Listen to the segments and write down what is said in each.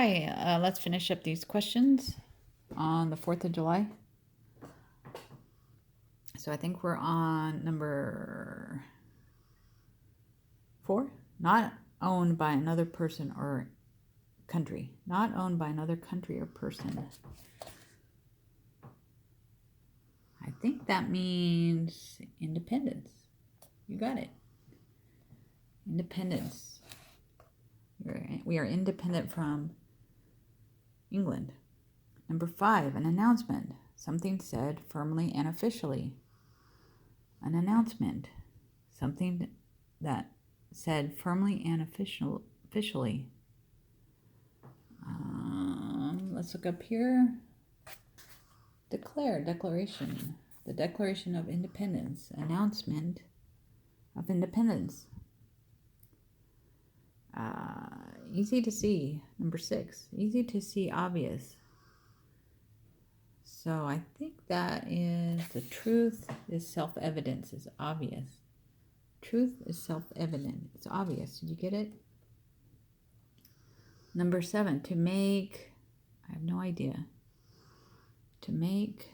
Hi, let's finish up these questions on the 4th of July. So I think we're on number 4. Not owned by another person or country. Not owned by another country or person. I think that means independence. You got it. Independence. We are independent from England. Number 5, an announcement. Something said firmly and officially. An announcement. Something that said firmly and officially. Let's look up here. Declaration. The Declaration of Independence. Announcement of independence. Easy to see. Number 6. Easy to see, obvious. So I think that is the truth is self-evident, is obvious. Truth is self-evident. It's obvious. Did you get it? Number 7. To make, I have no idea. To make,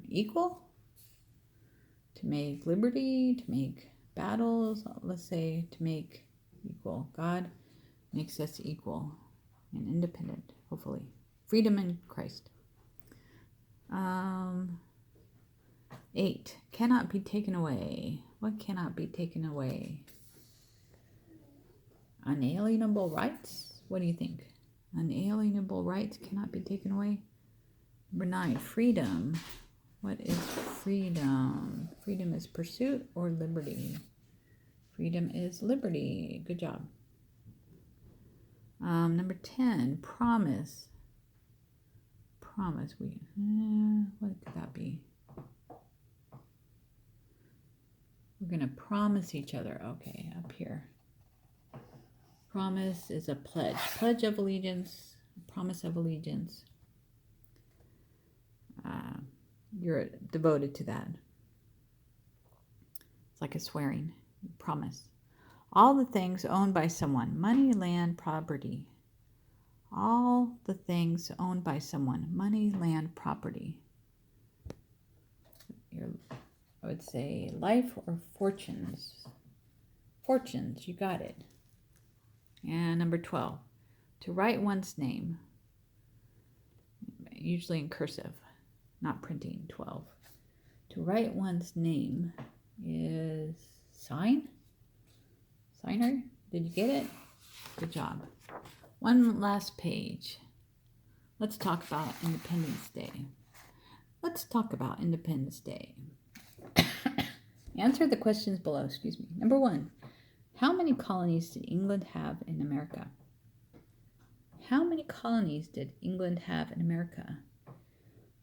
equal? To make liberty, to make battles, let's say to make equal. God makes us equal and independent, hopefully. Freedom in Christ. 8, cannot be taken away. What cannot be taken away? Unalienable rights? What do you think? Unalienable rights cannot be taken away. Number 9, freedom. What is freedom? Freedom is pursuit or liberty? Freedom is liberty. Good job. Number 10, promise. Promise. What could that be? We're going to promise each other. Okay, up here. Promise is a pledge. Pledge of allegiance. Promise of allegiance. You're devoted to that. It's like a swearing. Promise. All the things owned by someone. Money, land, property. All the things owned by someone. Money, land, property. I would say life or fortunes. Fortunes, you got it. And number 12. To write one's name. Usually in cursive. Not printing. 12. To write one's name is sign? Signer? Did you get it? Good job. One last page. Let's talk about Independence Day. Let's talk about Independence Day. Answer the questions below. Excuse me. Number 1. How many colonies did England have in America? How many colonies did England have in America?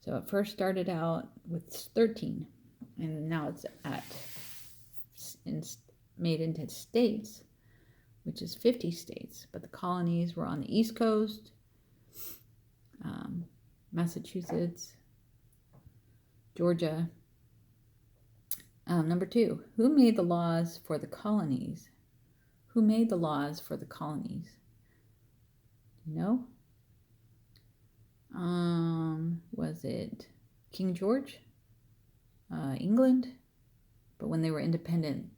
So it first started out with 13, and now it's made into states, which is 50 states. But the colonies were on the East Coast, Massachusetts, Georgia. Number 2, who made the laws for the colonies? Who made the laws for the colonies? You know? Was it King George? England? But when they were independent,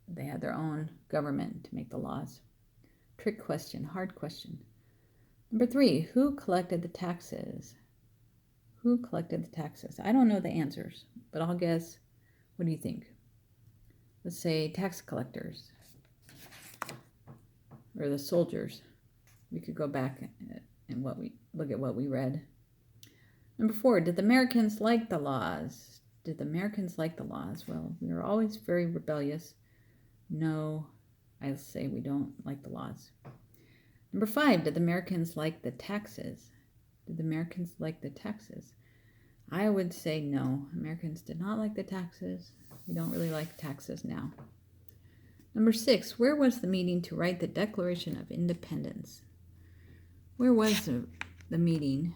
they had their own government to make the laws. Trick question, hard question. Number 3, who collected the taxes? Who collected the taxes? I don't know the answers, but I'll guess. What do you think? Let's say tax collectors or the soldiers. We could go back and look at what we read. Number 4, did the Americans like the laws? Did the Americans like the laws? Well, we were always very rebellious. No, I say we don't like the laws. Number 5, did the Americans like the taxes? Did the Americans like the taxes? I would say no. Americans did not like the taxes. We don't really like taxes now. Number 6, where was the meeting to write the Declaration of Independence? Where was the meeting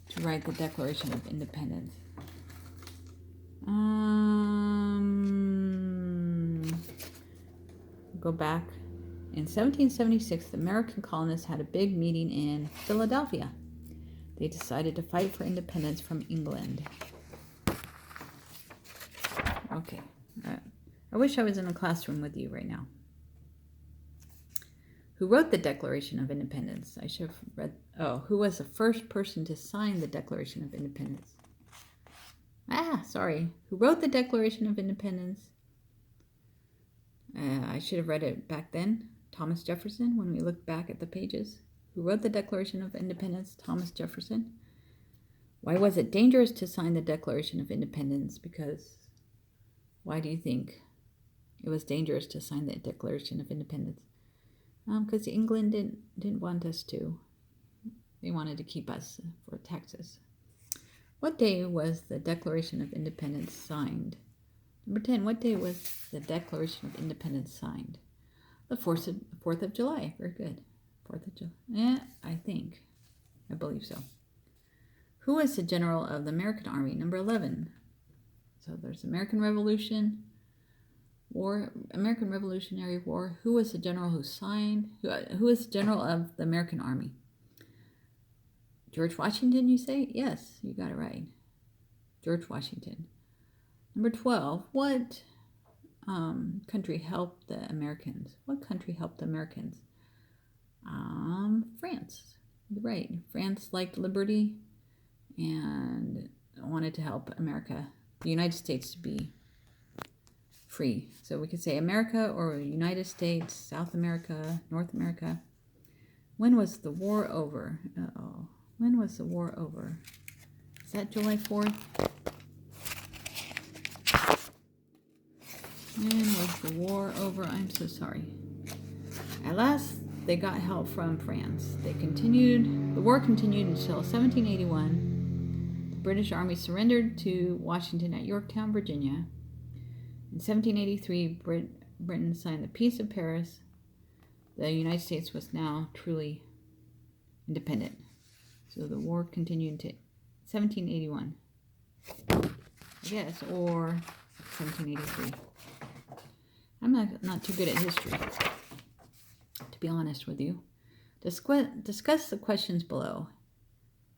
to write the Declaration of Independence? Go back In 1776, the American colonists had a big meeting in Philadelphia. They decided to fight for independence from England. Okay. I wish I was in a classroom with you right now. Who wrote the Declaration of Independence? I should have read. Oh, who was the first person to sign the Declaration of Independence? Sorry. Who wrote the Declaration of Independence? I should have read it back then. Thomas Jefferson, when we look back at the pages. Who wrote the Declaration of Independence? Thomas Jefferson. Why was it dangerous to sign the Declaration of Independence? Because, why do you think it was dangerous to sign the Declaration of Independence? Because England didn't want us to. They wanted to keep us for taxes. What day was the Declaration of Independence signed? Number 10, what day was the Declaration of Independence signed? The 4th of July. Very good. 4th of July. I believe so. Who was the general of the American Army? Number 11. So there's American Revolution, War, American Revolutionary War. Who was the general who signed? Who was the general of the American Army? George Washington, you say? Yes, you got it right. George Washington. Number 12. What country helped the Americans? What country helped the Americans? France. Right. France liked liberty and wanted to help America, the United States, to be free. So we could say America or United States, South America, North America. When was the war over? When was the war over? Is that July 4th? When was the war over? I'm so sorry. At last, they got help from France. The war continued until 1781. The British Army surrendered to Washington at Yorktown, Virginia. In 1783, Britain signed the Peace of Paris. The United States was now truly independent. So the war continued to 1781, I guess, or 1783. I'm not too good at history, to be honest with you. Discuss the questions below.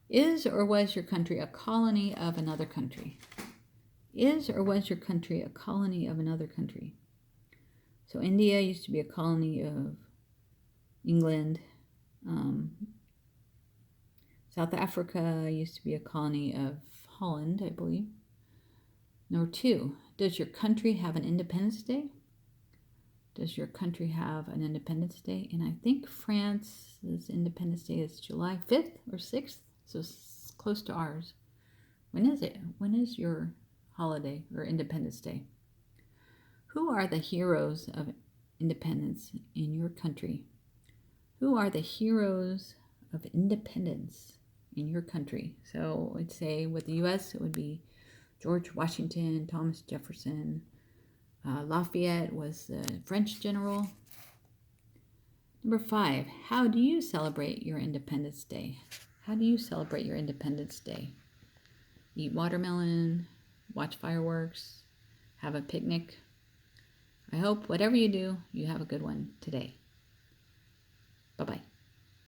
Is or was your country a colony of another country? Is or was your country a colony of another country? So India used to be a colony of England. South Africa used to be a colony of Holland, I believe. Number 2, does your country have an Independence Day? Does your country have an Independence Day? And I think France's Independence Day is July 5th or 6th, so it's close to ours. When is it? When is your holiday or Independence Day? Who are the heroes of independence in your country? Who are the heroes of independence in your country? So I'd say with the U.S., it would be George Washington, Thomas Jefferson. Lafayette was the French general. Number 5, how do you celebrate your Independence Day? How do you celebrate your Independence Day? Eat watermelon, watch fireworks, have a picnic. I hope whatever you do, you have a good one today. Bye-bye.